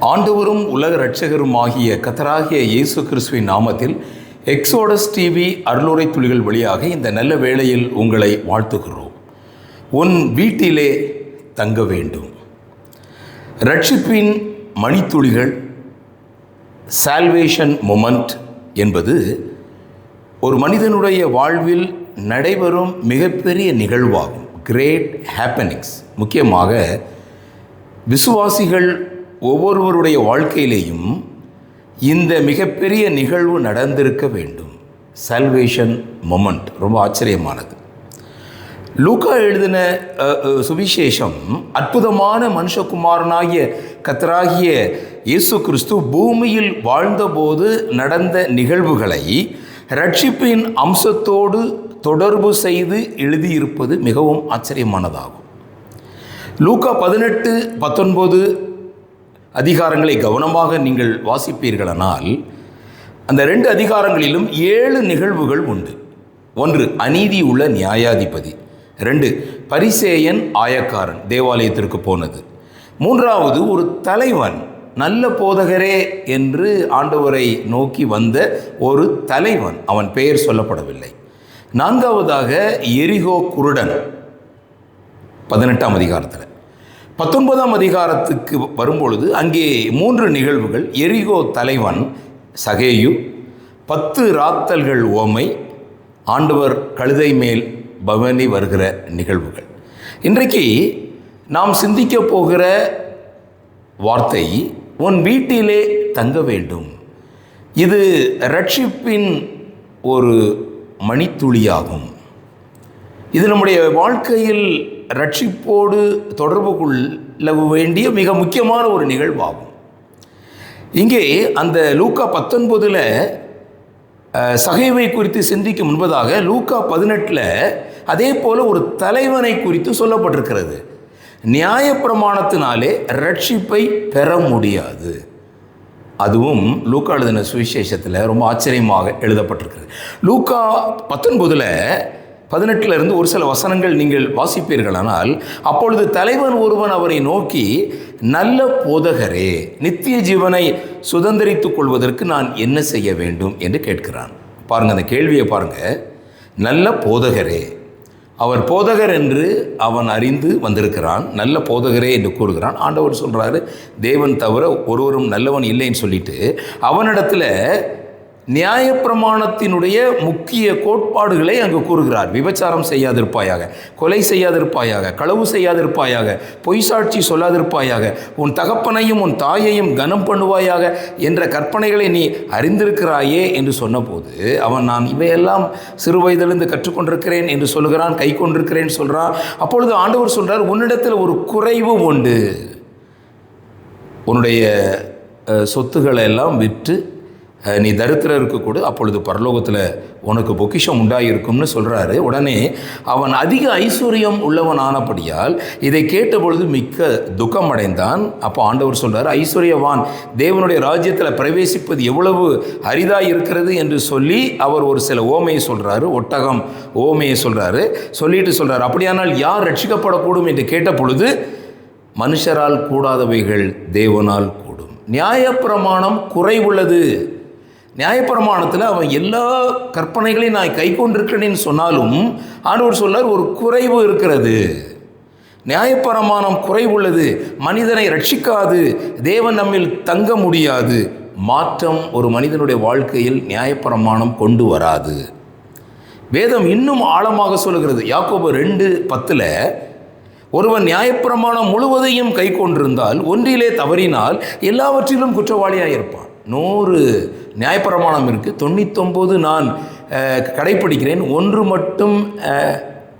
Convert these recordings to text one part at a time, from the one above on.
ஆண்டவரும் உலக இரட்சகருமாகிய கர்த்தராகிய இயேசு கிறிஸ்துவின் நாமத்தில் எக்ஸோடஸ் டிவி அருளுரை துளிகள் வழியாக இந்த நல்ல வேளையில் உங்களை வாழ்த்துகிறோம். உன் வீட்டிலே தங்க வேண்டும். இரட்சிப்பின் மணித்துளிகள், சால்வேஷன் மொமெண்ட் என்பது ஒரு மனிதனுடைய வாழ்வில் நடைபெறும் மிகப்பெரிய நிகழ்வாகும். Great happenings. முக்கியமாக விசுவாசிகள் ஒவ்வொருவருடைய வாழ்க்கையிலேயும் இந்த மிகப்பெரிய நிகழ்வு நடந்திருக்க வேண்டும். சால்வேஷன் மொமெண்ட் ரொம்ப ஆச்சரியமானது. லூக்கா எழுதின சுவிசேஷம் அற்புதமான மனுஷகுமாரனாகிய கர்த்தராகிய இயேசு கிறிஸ்து பூமியில் வாழ்ந்தபோது நடந்த நிகழ்வுகளை இரட்சிப்பின் அம்சத்தோடு தொடர்பு செய்து எழுதியிருப்பது மிகவும் ஆச்சரியமானதாகும். லூக்கா 18-19 அதிகாரங்களை கவனமாக நீங்கள் வாசிப்பீர்களானால் அந்த 2 அதிகாரங்களிலும் 7 நிகழ்வுகள் உண்டு. 1, அநீதி உள்ள நியாயாதிபதி. 2, பரிசேயன் ஆயக்காரன் தேவாலயத்திற்கு போனது. 3வது, ஒரு தலைவன், நல்ல போதகரே என்று ஆண்டவரை நோக்கி வந்த ஒரு தலைவன், அவன் பெயர் சொல்லப்படவில்லை. 4வதாக எரிகோ குருடன் 18ஆம் அதிகாரத்தில். 19ஆம் அதிகாரத்துக்கு வரும்பொழுது அங்கே 3 நிகழ்வுகள். எரிகோ தலைவன் சகேயு, 10 ராத்தல்கள் ஓமை, ஆண்டவர் கழுதை மேல் பவனி வருகிற நிகழ்வுகள். இன்றைக்கு நாம் சிந்திக்க போகிற வார்த்தை உன் வீட்டிலே தங்க வேண்டும். இது இரட்சிப்பின் ஒரு மணித்துளியாகும். இது நம்முடைய வாழ்க்கையில் இரட்சிப்போடு தொடர்பு கொள்ள வேண்டிய மிக முக்கியமான ஒரு நிகழ்வாகும். இங்கே அந்த லூக்கா 19 சகேவை குறித்து சிந்திக்கும் முன்பதாக லூக்கா 18 அதே போல ஒரு தலைவனை குறித்து சொல்லப்பட்டிருக்கிறது. நியாயப்பிரமாணத்தினாலே இரட்சிப்பை பெற முடியாது. அதுவும் லூக்கா எழுதின சுவிசேஷத்தில் ரொம்ப ஆச்சரியமாக எழுதப்பட்டிருக்கிறது. லூக்கா 19-18 ஒரு சில வசனங்கள் நீங்கள் வாசிப்பீர்களானால், அப்பொழுது தலைவன் ஒருவன் அவரை நோக்கி, நல்ல போதகரே, நித்திய ஜீவனை சுதந்திரித்துக் கொள்வதற்கு நான் என்ன செய்ய வேண்டும் என்று கேட்கிறான். பாருங்கள், அந்த கேள்வியை பாருங்கள். நல்ல போதகரே, அவர் போதகர் என்று அவன் அறிந்து வந்திருக்கிறான். நல்ல போதகரே என்று கூறுகிறான். ஆண்டவர் சொல்கிறாரு, தேவன் தவிர ஒருவரும் நல்லவன் இல்லைன்னு சொல்லிட்டு அவனிடத்தில் நியாயப்பிரமாணத்தினுடைய முக்கிய கோட்பாடுகளை அங்கு கூறுகிறார். விபச்சாரம் செய்யாதிருப்பாயாக, கொலை செய்யாதிருப்பாயாக, களவு செய்யாதிருப்பாயாக, பொய் சாட்சி சொல்லாதிருப்பாயாக, உன் தகப்பனையும் உன் தாயையும் கனம் பண்ணுவாயாக என்ற கற்பனைகளை நீ அறிந்திருக்கிறாயே என்று சொன்னபோது அவன், நான் இவையெல்லாம் சிறு வயதிலிருந்து கற்றுக்கொண்டிருக்கிறேன் என்று சொல்கிறான், கை கொண்டிருக்கிறேன் சொல்கிறான். அப்பொழுது ஆண்டவர் சொல்கிறார், உன்னிடத்தில் ஒரு குறைவு உண்டு. உன்னுடைய சொத்துக்களை எல்லாம் விற்று நீ தரித்திரருக்கு கொடு, அப்பொழுது பரலோகத்தில் உனக்கு பொக்கிஷம் உண்டாயிருக்கும்னு சொல்கிறாரு. உடனே அவன் அதிக ஐஸ்வர்யம் உள்ளவன் ஆனபடியால் இதை கேட்டபொழுது மிக்க துக்கம் அடைந்தான். அப்போ ஆண்டவர் சொல்கிறார், ஐஸ்வர்யவான் தேவனுடைய ராஜ்யத்தில் பிரவேசிப்பது எவ்வளவு அரிதாக இருக்கிறது என்று சொல்லி அவர் ஒரு சில ஓமையை சொல்கிறாரு. ஒட்டகம் ஓமையை சொல்லிட்டு சொல்கிறார், அப்படியானால் யார் ரட்சிக்கப்படக்கூடும் என்று கேட்ட பொழுது, மனுஷரால் கூடாதவைகள் தேவனால் கூடும். நியாயப்பிரமாணம் குறைவுள்ளது. நியாயப்பிரமாணத்தில் அவன் எல்லா கற்பனைகளையும் நான் கை கொண்டிருக்கிறேன்னு சொன்னாலும் ஆண்டவர் சொல்றார், ஒரு குறைவு இருக்கிறது. நியாயப்பிரமாணம் குறைவுள்ளது, மனிதனை ரட்சிக்காது, தேவன் நம்மில் தங்க முடியாது. மாற்றம் ஒரு மனிதனுடைய வாழ்க்கையில் நியாயப்பிரமாணம் கொண்டு வராது. வேதம் இன்னும் ஆழமாக சொல்லுகிறது. யாக்கோபு 2:10 ஒருவன் நியாயப்பிரமாணம் முழுவதையும் கை கொண்டிருந்தால் ஒன்றிலே தவறினால் எல்லாவற்றிலும் குற்றவாளியாக இருப்பான். 100 நியாயப்பிரமாணம் இருக்குது, 99 நான் கடைப்பிடிக்கிறேன், 1 மட்டும்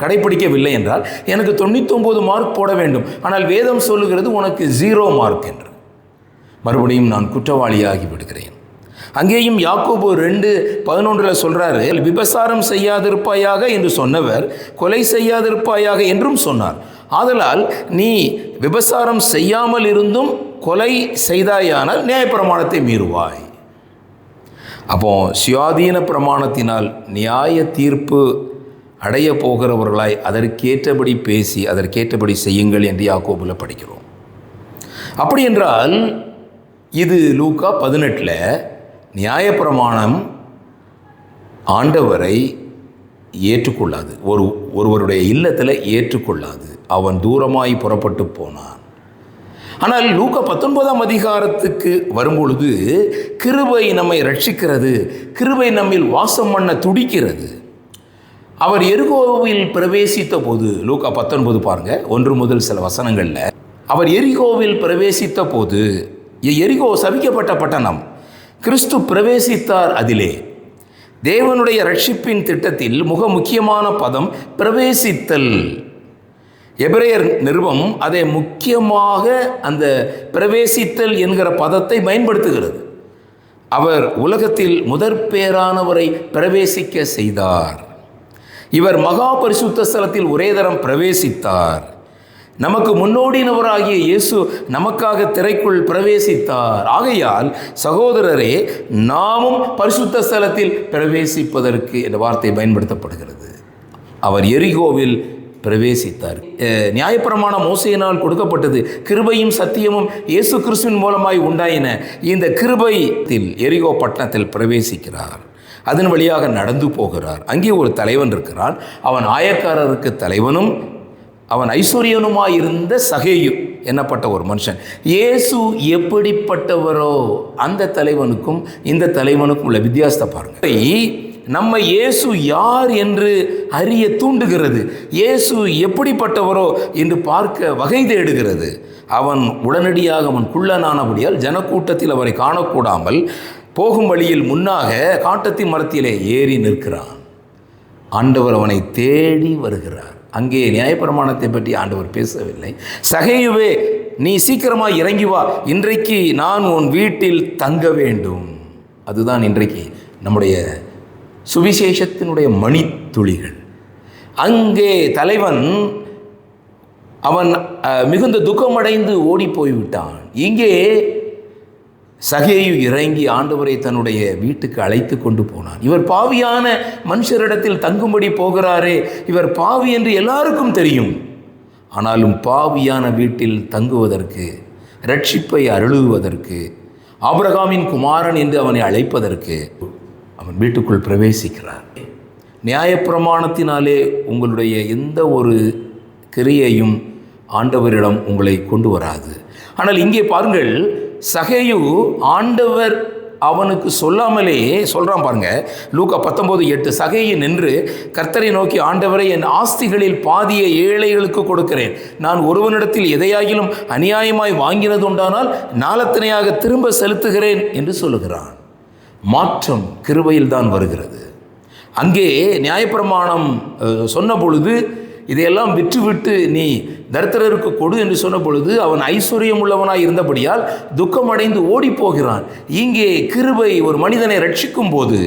கடைப்பிடிக்கவில்லை என்றால் எனக்கு 99 மார்க் போட வேண்டும். ஆனால் வேதம் சொல்லுகிறது உனக்கு 0 மார்க் என்று. மறுபடியும் நான் குற்றவாளியாகி விடுகிறேன். அங்கேயும் யாக்கோபு 2:11 சொல்கிறாரு, விபசாரம் செய்யாதிருப்பாயாக என்று சொன்னவர் கொலை செய்யாதிருப்பாயாக என்றும் சொன்னார். ஆதலால் நீ விபசாரம் செய்யாமல் இருந்தும் கொலை செய்தாயானால் நியாயப்பிரமாணத்தை மீறுவாய். அப்போ சுயாதீன பிரமாணத்தினால் நியாய தீர்ப்பு அடைய போகிறவர்களாய் அதற்கேற்றபடி பேசி அதற்கேற்றபடி செய்யுங்கள் என்று யாக்கோபுல படிக்கிறோம். அப்படி என்றால் இது லூக்கா 18 நியாயப்பிரமாணம் ஆண்டவரை ஏற்றுக்கொள்ளாது, ஒருவருடைய இல்லத்தில் ஏற்றுக்கொள்ளாது. அவன் தூரமாய் புறப்பட்டு போனான். ஆனால் லூக்கா 19 அதிகாரத்துக்கு வரும்பொழுது கிருபை நம்மை ரட்சிக்கிறது, கிருபை நம்மில் வாசம் பண்ண துடிக்கிறது. அவர் எரிகோவில் பிரவேசித்த போது, லூக்கா 19 பாருங்க, 1 முதல் சில வசனங்களில், அவர் எரிகோவில் பிரவேசித்த போது, எரிகோ சபிக்கப்பட்ட பட்டணம், கிறிஸ்து பிரவேசித்தார் அதிலே. தேவனுடைய ரட்சிப்பின் திட்டத்தில் மிக முக்கியமான பதம் பிரவேசித்தல். எபிரேயர் நிருபம் அதை முக்கியமாக அந்த பிரவேசித்தல் என்கிற பதத்தை பயன்படுத்துகிறது. அவர் உலகத்தில் முதற்பேரானவரை பிரவேசிக்க செய்தார். இவர் மகா பரிசுத்த ஸ்தலத்தில் ஒரே தரம் பிரவேசித்தார். நமக்கு முன்னோடினவராகிய இயேசு நமக்காக திரைக்குள் பிரவேசித்தார். ஆகையால் சகோதரரே, நாமும் பரிசுத்த ஸ்தலத்தில் பிரவேசிப்பதற்கு என்ற வார்த்தை பயன்படுத்தப்படுகிறது. அவர் எரிகோவில் பிரவேசித்தார். நியாயப்பிரமாணம் மோசேயினால் கொடுக்கப்பட்டது. கிருபையும் சத்தியமும் இயேசு கிறிஸ்துவின் மூலமாய் உண்டாயின. இந்த கிருபையில் எரிகோ பட்டணத்தில் பிரவேசிக்கிறார். அதன் வழியாக நடந்து போகிறார். அங்கே ஒரு தலைவன் இருக்கிறான். அவன் ஆயக்காரருக்கு தலைவனும் அவன் ஐஸ்வர்யனுமாயிருந்த சகேயு என்னப்பட்ட ஒரு மனுஷன். இயேசு எப்படிப்பட்டவரோ அந்த தலைவனுக்கும் இந்த தலைவனுக்கும் உள்ள வித்தியாசத்தை பாருங்கள். நம்ம இயேசு யார் என்று அறிய தூண்டுகிறது. இயேசு எப்படிப்பட்டவரோ என்று பார்க்க வகை தேடுகிறது. அவன் உடனடியாக அவன் குள்ளனானபடியால் ஜனக்கூட்டத்தில் அவரை காணக்கூடாமல் போகும் வழியில் முன்னாக காட்டத்தின் மரத்திலே ஏறி நிற்கிறான். ஆண்டவர் அவனை தேடி வருகிறார். அங்கே நியாயப்பிரமாணத்தை பற்றி ஆண்டவர் பேசவில்லை. சகேயுவே, நீ சீக்கிரமாக இறங்கி வா, இன்றைக்கு நான் உன் வீட்டில் தங்க வேண்டும். அதுதான் இன்றைக்கு நம்முடைய சுவிசேஷத்தினுடைய மணித்துளிகள். அங்கே தலைவன் அவன் மிகுந்த துக்கமடைந்து ஓடி போய்விட்டான். இங்கே சகேயு இறங்கி ஆண்டவரை தன்னுடைய வீட்டுக்கு அழைத்து கொண்டு போனான். இவர் பாவியான மனுஷரிடத்தில் தங்கும்படி போகிறாரே, இவர் பாவி என்று எல்லாருக்கும் தெரியும். ஆனாலும் பாவியான வீட்டில் தங்குவதற்கு, ரட்சிப்பை அருளுவதற்கு, ஆபிரகாமின் குமாரன் என்று அவனை அழைப்பதற்கு அவன் வீட்டுக்குள் பிரவேசிக்கிறார். நியாயப்பிரமாணத்தினாலே உங்களுடைய எந்த ஒரு கிரியையும் ஆண்டவரிடம் உங்களை கொண்டு வராது. ஆனால் இங்கே பாருங்கள், சகேயு ஆண்டவர் அவனுக்கு சொல்லாமலே சொல்கிறான் பாருங்க. லூக்கா 19:8, சகேயு நின்று கர்த்தரை நோக்கி, ஆண்டவரை, என் ஆஸ்திகளில் பாதியை ஏழைகளுக்கு கொடுக்கிறேன். நான் ஒருவனிடத்தில் எதையாகிலும் அநியாயமாய் வாங்கினது உண்டானால் நாளத்தனையாக திரும்ப செலுத்துகிறேன் என்று சொல்லுகிறான். மாற்றம் கிருபையில் தான் வருகிறது. அங்கே நியாயப்பிரமாணம் சொன்ன பொழுது இதையெல்லாம் விற்றுவிட்டு நீ தரித்திரருக்கு கொடு என்று சொன்ன பொழுது அவன் ஐஸ்வர்யம் உள்ளவனாய் இருந்தபடியால் துக்கமடைந்து ஓடி போகிறான். இங்கே கிருபை ஒரு மனிதனை ரட்சிக்கும் போது,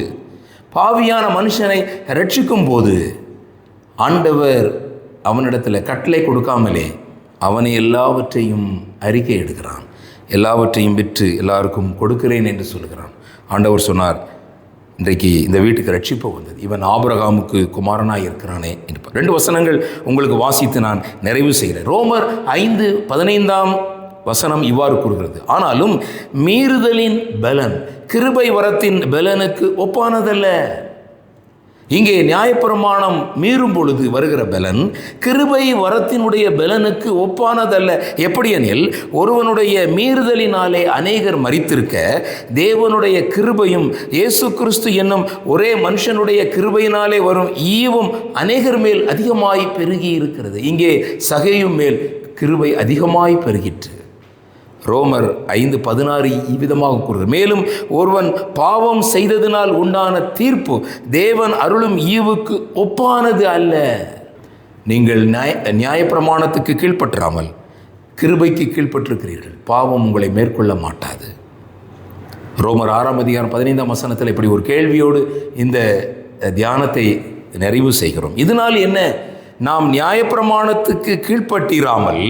பாவியான மனுஷனை ரட்சிக்கும் போது, ஆண்டவர் அவனிடத்தில் கட்டளை கொடுக்காமலே அவனை எல்லாவற்றையும் அறிக்கை எடுக்கிறான். எல்லாவற்றையும் விற்று எல்லாருக்கும் கொடுக்கிறேன் என்று சொல்கிறான். ஆண்டவர் சொன்னார், இன்றைக்கு இந்த வீட்டுக்கு ரட்சிப்பு வந்தது, இவன் ஆபிரகாமுக்கு குமாரனாய் இருக்கிறானே என்று 2 வசனங்கள் உங்களுக்கு வாசித்து நான் நிறைவு செய்கிறேன். ரோமர் 5:15 இவ்வாறு கூறுகிறது, ஆனாலும் மீறுதலின் பலன் கிருபை வரத்தின் பலனுக்கு ஒப்பானதல்ல. இங்கே நியாயப்பிரமாணம் மீறும் பொழுது வருகிற பலன் கிருபை வரத்தினுடைய பலனுக்கு ஒப்பானதல்ல. எப்படி எனில், ஒருவனுடைய மீறுதலினாலே அநேகர் மரித்திருக்க, தேவனுடைய கிருபையும் இயேசு கிறிஸ்து என்னும் ஒரே மனுஷனுடைய கிருபையினாலே வரும் ஈவும் அநேகர் மேல் அதிகமாய் பெருகி இருக்கிறது. இங்கே சகேயு மேல் கிருபை அதிகமாய் பெருகிற்று. ரோமர் 5:16 இவ்விதமாக கூறுகிறது, மேலும் ஒருவன் பாவம் செய்ததினால் உண்டான தீர்ப்பு தேவன் அருளும் ஈவுக்கு ஒப்பானது அல்ல. நீங்கள் நியாயப்பிரமாணத்துக்கு கீழ்ப்பற்றாமல் கிருபைக்கு கீழ்ப்பட்டிருக்கிறீர்கள், பாவம் உங்களை மேற்கொள்ள மாட்டாது. ரோமர் 6:15 இப்படி ஒரு கேள்வியோடு இந்த தியானத்தை நிறைவு செய்கிறோம். இதனால் என்ன? நாம் நியாயப்பிரமாணத்துக்கு கீழ்ப்பட்டிராமல்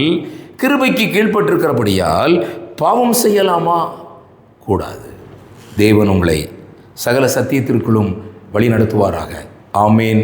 கிருபைக்கு கீழ்ப்பட்டிருக்கிறபடியால் பாவம் செய்யலாமா? கூடாது. தேவன் உங்களை சகல சத்தியத்திற்குள்ளும் வழி நடத்துவாராக. ஆமேன்.